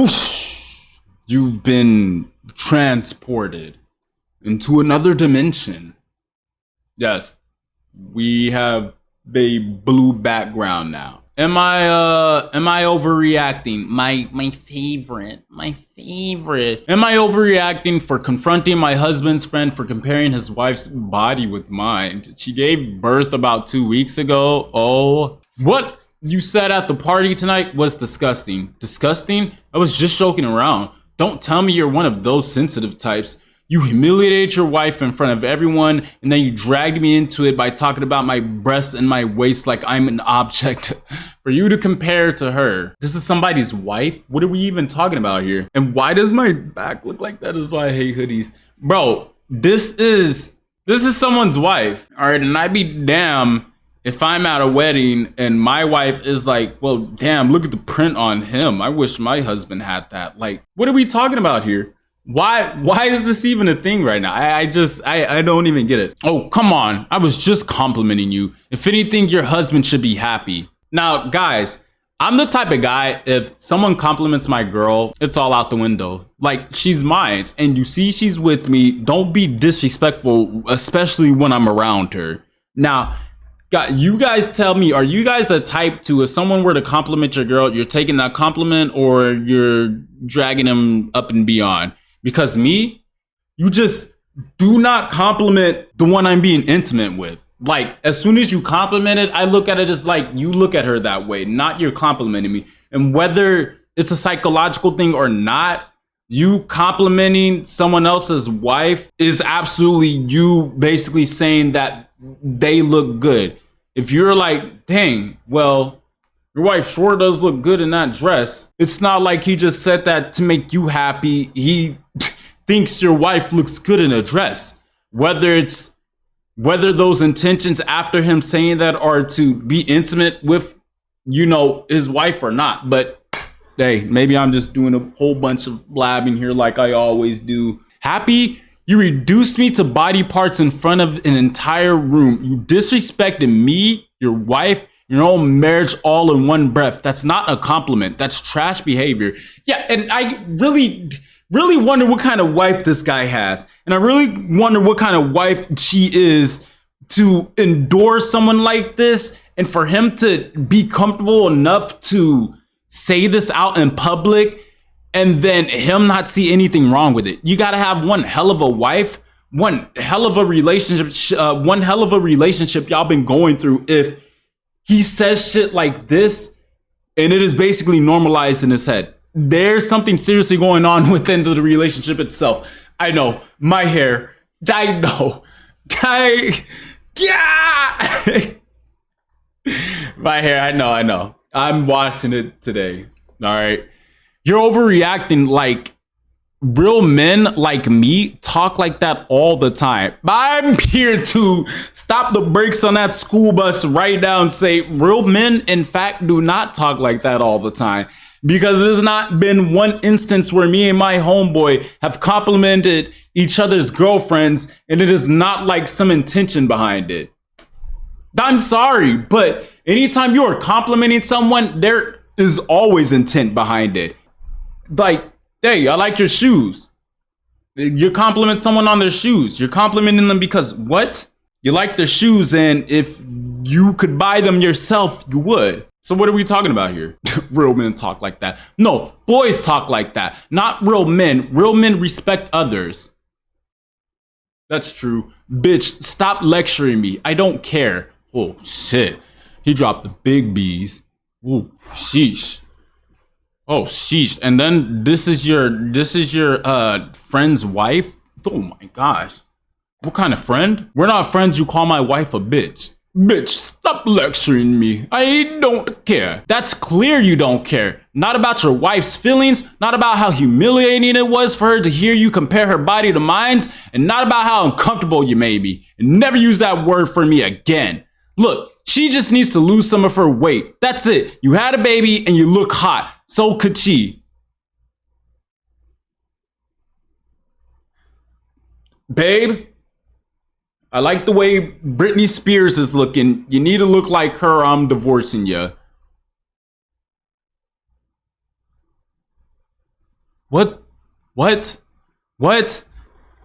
Whoosh! You've been transported into another dimension. Yes, we have a blue background now. Am I overreacting? My favorite. Am I overreacting for confronting my husband's friend for comparing his wife's body with mine? She gave birth about 2 weeks ago. Oh, what you said at the party tonight was disgusting. Disgusting? I was just joking around. Don't tell me you're one of those sensitive types. You humiliated your wife in front of everyone, and then you dragged me into it by talking about my breasts and my waist like I'm an object for you to compare to her. This is somebody's wife? What are we even talking about here? And why does my back look like that? Is why I hate hoodies. Bro, this is someone's wife. All right, and I'd be damn if I'm at a wedding and my wife is like, well, damn, look at the print on him. I wish my husband had that. Like, what are we talking about here? Why is this even a thing right now? I don't even get it. Oh, come on. I was just complimenting you. If anything, your husband should be happy. Now, guys, I'm the type of guy, if someone compliments my girl, it's all out the window. Like, she's mine, and you see she's with me. Don't be disrespectful, especially when I'm around her. Now, you guys tell me, are you guys the type to, if someone were to compliment your girl, you're taking that compliment or you're dragging them up and beyond? Because me, you just do not compliment the one I'm being intimate with. Like, as soon as you compliment it, I look at it as like, you look at her that way, not you're complimenting me. And whether it's a psychological thing or not, you complimenting someone else's wife is absolutely you basically saying that they look good. If you're like, dang, well, your wife sure does look good in that dress. It's not like he just said that to make you happy. He thinks your wife looks good in a dress. Whether those intentions after him saying that are to be intimate with, his wife or not. But hey, maybe I'm just doing a whole bunch of blabbing here like I always do. Happy? You reduced me to body parts in front of an entire room. You disrespected me, your wife, your own marriage all in one breath. That's not a compliment. That's trash behavior. Yeah, and I really wonder what kind of wife this guy has. And I really wonder what kind of wife she is to endorse someone like this and for him to be comfortable enough to say this out in public and then him not see anything wrong with it. You got to have one hell of a wife, one hell of a relationship y'all been going through if he says shit like this and it is basically normalized in his head. There's something seriously going on within the relationship itself. I know. My hair. I know. Yeah. My hair. I know. I'm washing it today. All right. You're overreacting. Like, real men like me talk like that all the time. I'm here to stop the brakes on that school bus right now and say real men, in fact, do not talk like that all the time. Because there's not been one instance where me and my homeboy have complimented each other's girlfriends and it is not like some intention behind it. I'm sorry, but anytime you are complimenting someone, there is always intent behind it. Like, hey, I like your shoes. You compliment someone on their shoes. You're complimenting them because what? You like their shoes, and if you could buy them yourself, you would. So what are we talking about here? Real men talk like that. No, boys talk like that. Not real men. Real men respect others. That's true. Bitch, stop lecturing me. I don't care. Oh, shit. He dropped the big B's. Ooh, sheesh. Oh, sheesh. And then this is your friend's wife? Oh my gosh. What kind of friend? We're not friends. You call my wife a bitch. Bitch, stop lecturing me. I don't care. That's clear you don't care. Not about your wife's feelings, not about how humiliating it was for her to hear you compare her body to mine, and not about how uncomfortable you made me. And never use that word for me again. Look, she just needs to lose some of her weight. That's it. You had a baby and you look hot. So could she. Babe, I like the way Britney Spears is looking. You need to look like her or I'm divorcing you. What? What? What?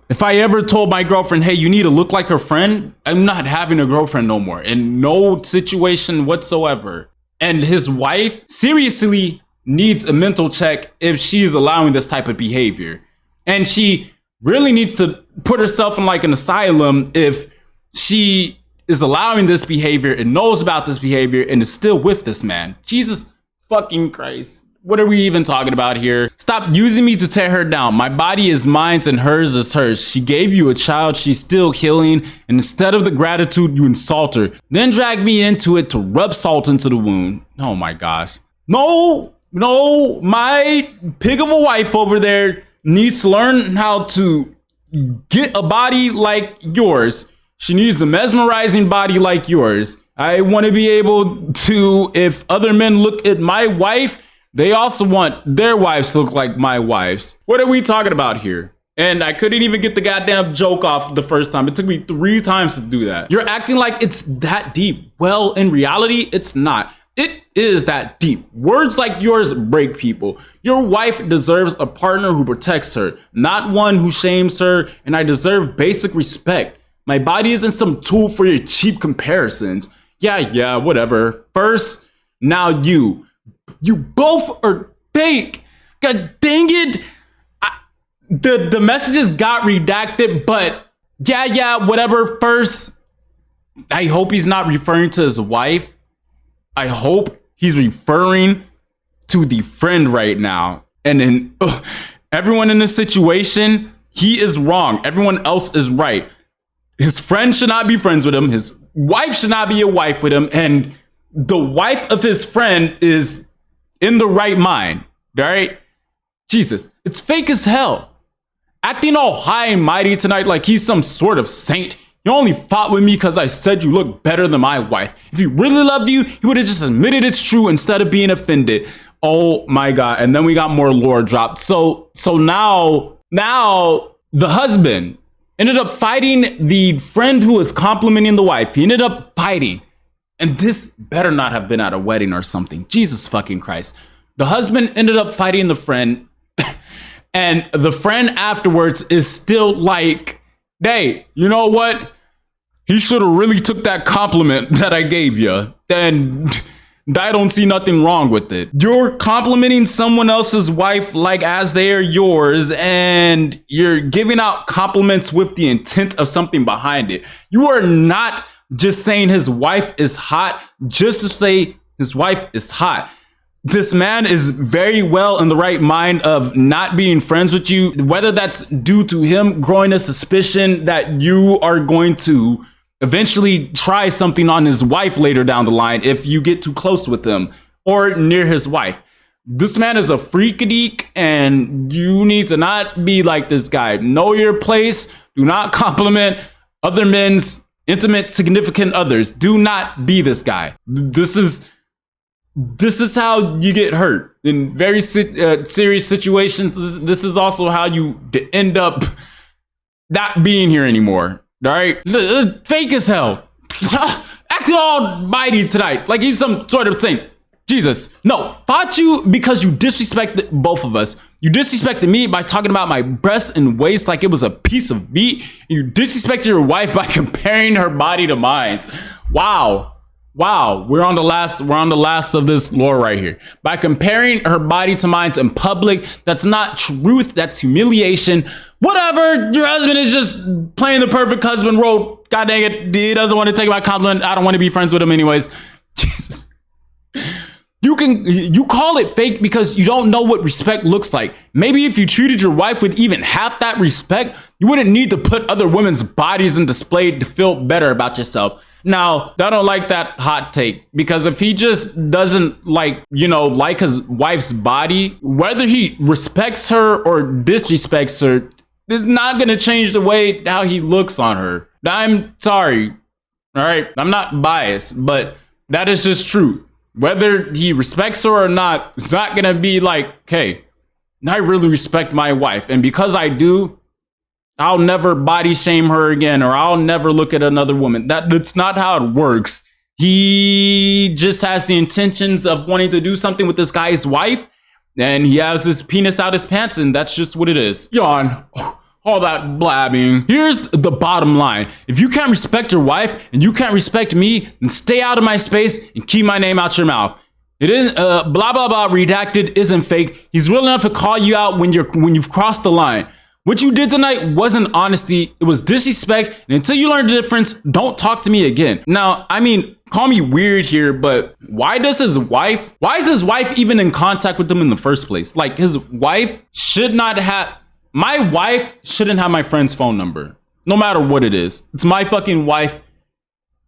If I ever told my girlfriend, hey, you need to look like her friend, I'm not having a girlfriend no more, in no situation whatsoever. And his wife seriously needs a mental check if she's allowing this type of behavior. And she really needs to put herself in like an asylum if she is allowing this behavior and knows about this behavior and is still with this man. Jesus fucking Christ. What are we even talking about here? Stop using me to tear her down. My body is mine and hers is hers. She gave you a child. She's still healing. And instead of the gratitude, you insult her. Then drag me into it to rub salt into the wound. Oh my gosh. No, my pig of a wife over there needs to learn how to get a body like yours. She needs a mesmerizing body like yours. I want to be able to, if other men look at my wife, they also want their wives to look like my wives. What are we talking about here? And I couldn't even get the goddamn joke off the first time. It took me 3 times to do that. You're acting like it's that deep. Well, in reality, it's not. It is that deep. Words like yours break people. Your wife deserves a partner who protects her, not one who shames her, and I deserve basic respect. My body isn't some tool for your cheap comparisons. Yeah, whatever. First, now you both are fake. God dang it. The messages got redacted, but yeah, whatever. First, I hope he's not referring to his wife. I hope he's referring to the friend right now. And then everyone in this situation, he is wrong. Everyone else is right. His friend should not be friends with him. His wife should not be a wife with him. And the wife of his friend is in the right mind. All right? Jesus, it's fake as hell. Acting all high and mighty tonight like he's some sort of saint. You only fought with me because I said you look better than my wife. If he really loved you, he would have just admitted it's true instead of being offended. Oh my God. And then we got more lore dropped. So now the husband ended up fighting the friend who was complimenting the wife. He ended up fighting. And this better not have been at a wedding or something. Jesus fucking Christ. The husband ended up fighting the friend. And the friend afterwards is still like, hey, you know what? He should have really took that compliment that I gave you. And I don't see nothing wrong with it. You're complimenting someone else's wife like as they are yours, and you're giving out compliments with the intent of something behind it. You are not just saying his wife is hot just to say his wife is hot. This man is very well in the right mind of not being friends with you, whether that's due to him growing a suspicion that you are going to eventually try something on his wife later down the line if you get too close with him or near his wife. This man is a freakadeek, and you need to not be like this guy. Know your place. Do not compliment other men's intimate significant others. Do not be this guy. This is how you get hurt in very serious situations. This is also how you end up not being here anymore. All right, fake as hell, acting all mighty tonight like he's some sort of saint. Jesus, no, fought you because you disrespected both of us. You disrespected me by talking about my breast and waist like it was a piece of meat. You disrespected your wife by comparing her body to mine. Wow, we're on the last of this lore right here. By comparing her body to mine in public, that's not truth, that's humiliation. Whatever, your husband is just playing the perfect husband role. God dang it, he doesn't want to take my compliment. I don't want to be friends with him anyways. Jesus. You call it fake because you don't know what respect looks like. Maybe if you treated your wife with even half that respect, you wouldn't need to put other women's bodies in display to feel better about yourself. Now, I don't like that hot take, because if he just doesn't like his wife's body, whether he respects her or disrespects her, is not going to change the way how he looks on her. I'm sorry. All right. I'm not biased, but that is just true. Whether he respects her or not, it's not going to be like, hey, I really respect my wife, and because I do, I'll never body shame her again, or I'll never look at another woman. That's not how it works. He just has the intentions of wanting to do something with this guy's wife, and he has his penis out his pants, and that's just what it is. Yawn. All that blabbing. Here's the bottom line. If you can't respect your wife and you can't respect me, then stay out of my space and keep my name out your mouth. It is blah blah blah redacted isn't fake. He's real enough to call you out when you've crossed the line. What you did tonight wasn't honesty, it was disrespect, and until you learn the difference, don't talk to me again. Now, I mean, call me weird here, but why is his wife even in contact with him in the first place? Like, his wife should not have, my wife shouldn't have my friend's phone number, no matter what it is. It's my fucking wife.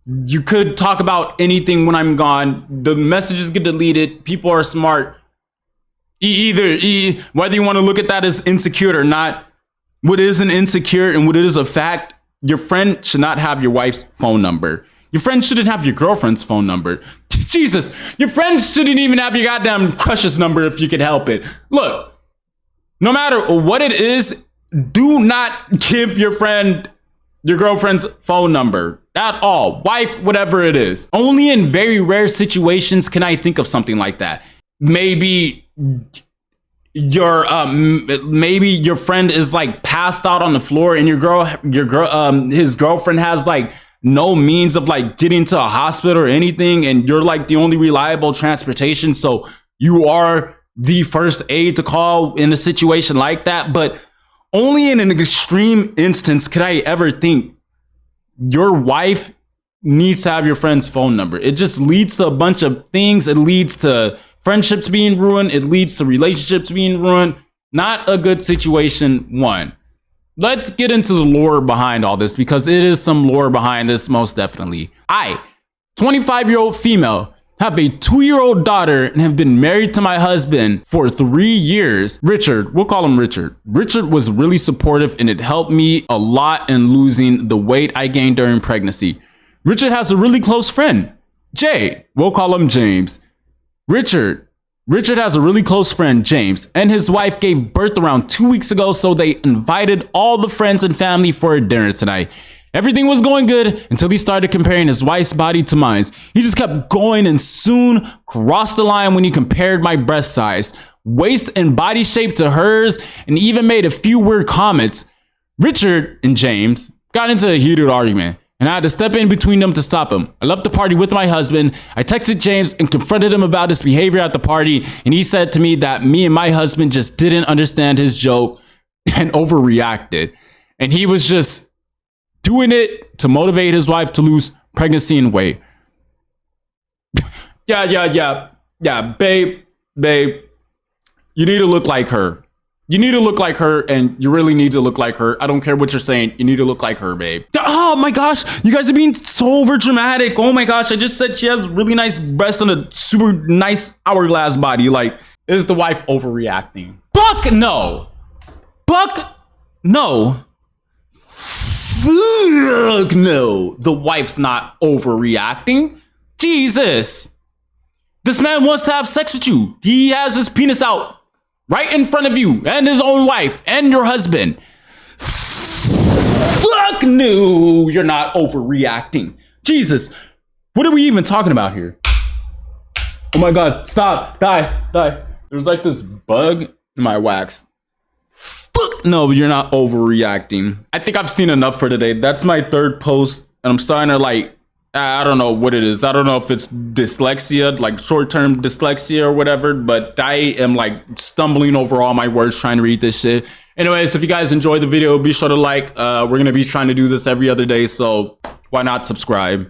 You could talk about anything when I'm gone. The messages get deleted. People are smart. Whether you want to look at that as insecure or not, what is an insecure and what is a fact, your friend should not have your wife's phone number. Your friend shouldn't have your girlfriend's phone number. Jesus, your friend shouldn't even have your goddamn crush's number if you can help it. Look, no matter what it is, do not give your friend your girlfriend's phone number at all. Wife, whatever it is. Only in very rare situations can I think of something like that. Maybe your friend is like passed out on the floor and his girlfriend has like no means of like getting to a hospital or anything, and you're like the only reliable transportation, so you are the first aid to call in a situation like that. But only in an extreme instance could I ever think your wife needs to have your friend's phone number. It just leads to a bunch of things. It leads to friendships being ruined. It leads to relationships being ruined. Not a good situation, one. Let's get into the lore behind all this, because it is some lore behind this, most definitely. I, 25-year-old female, have a 2-year-old daughter and have been married to my husband for 3 years. Richard, we'll call him Richard. Richard was really supportive and it helped me a lot in losing the weight I gained during pregnancy. Richard has a really close friend, Jay. We'll call him James. Richard has a really close friend, James, and his wife gave birth around 2 weeks ago, so they invited all the friends and family for a dinner tonight. Everything was going good until he started comparing his wife's body to mine. He just kept going and soon crossed the line when he compared my breast size, waist and body shape to hers, and even made a few weird comments. Richard and James got into a heated argument, and I had to step in between them to stop him. I left the party with my husband. I texted James and confronted him about his behavior at the party, and he said to me that me and my husband just didn't understand his joke and overreacted. And he was just doing it to motivate his wife to lose pregnancy and weight. Yeah, babe, you need to look like her. You need to look like her, and you really need to look like her. I don't care what you're saying. You need to look like her, babe. Oh my gosh, you guys are being so over dramatic. Oh my gosh, I just said she has really nice breasts and a super nice hourglass body. Like, is the wife overreacting? Fuck no. Fuck no. Fuck no. The wife's not overreacting. Jesus. This man wants to have sex with you. He has his penis out right in front of you and his own wife and your husband. Fuck no. You're not overreacting. Jesus. What are we even talking about here? Oh my God. Stop. Die. There's like this bug in my wax. Fuck no, you're not overreacting. I think I've seen enough for today. That's my third post, and I'm starting to like, I don't know what it is. I don't know if it's dyslexia, like short-term dyslexia or whatever, but I am like stumbling over all my words trying to read this shit. Anyways, if you guys enjoyed the video, be sure to like. We're gonna be trying to do this every other day, so why not subscribe?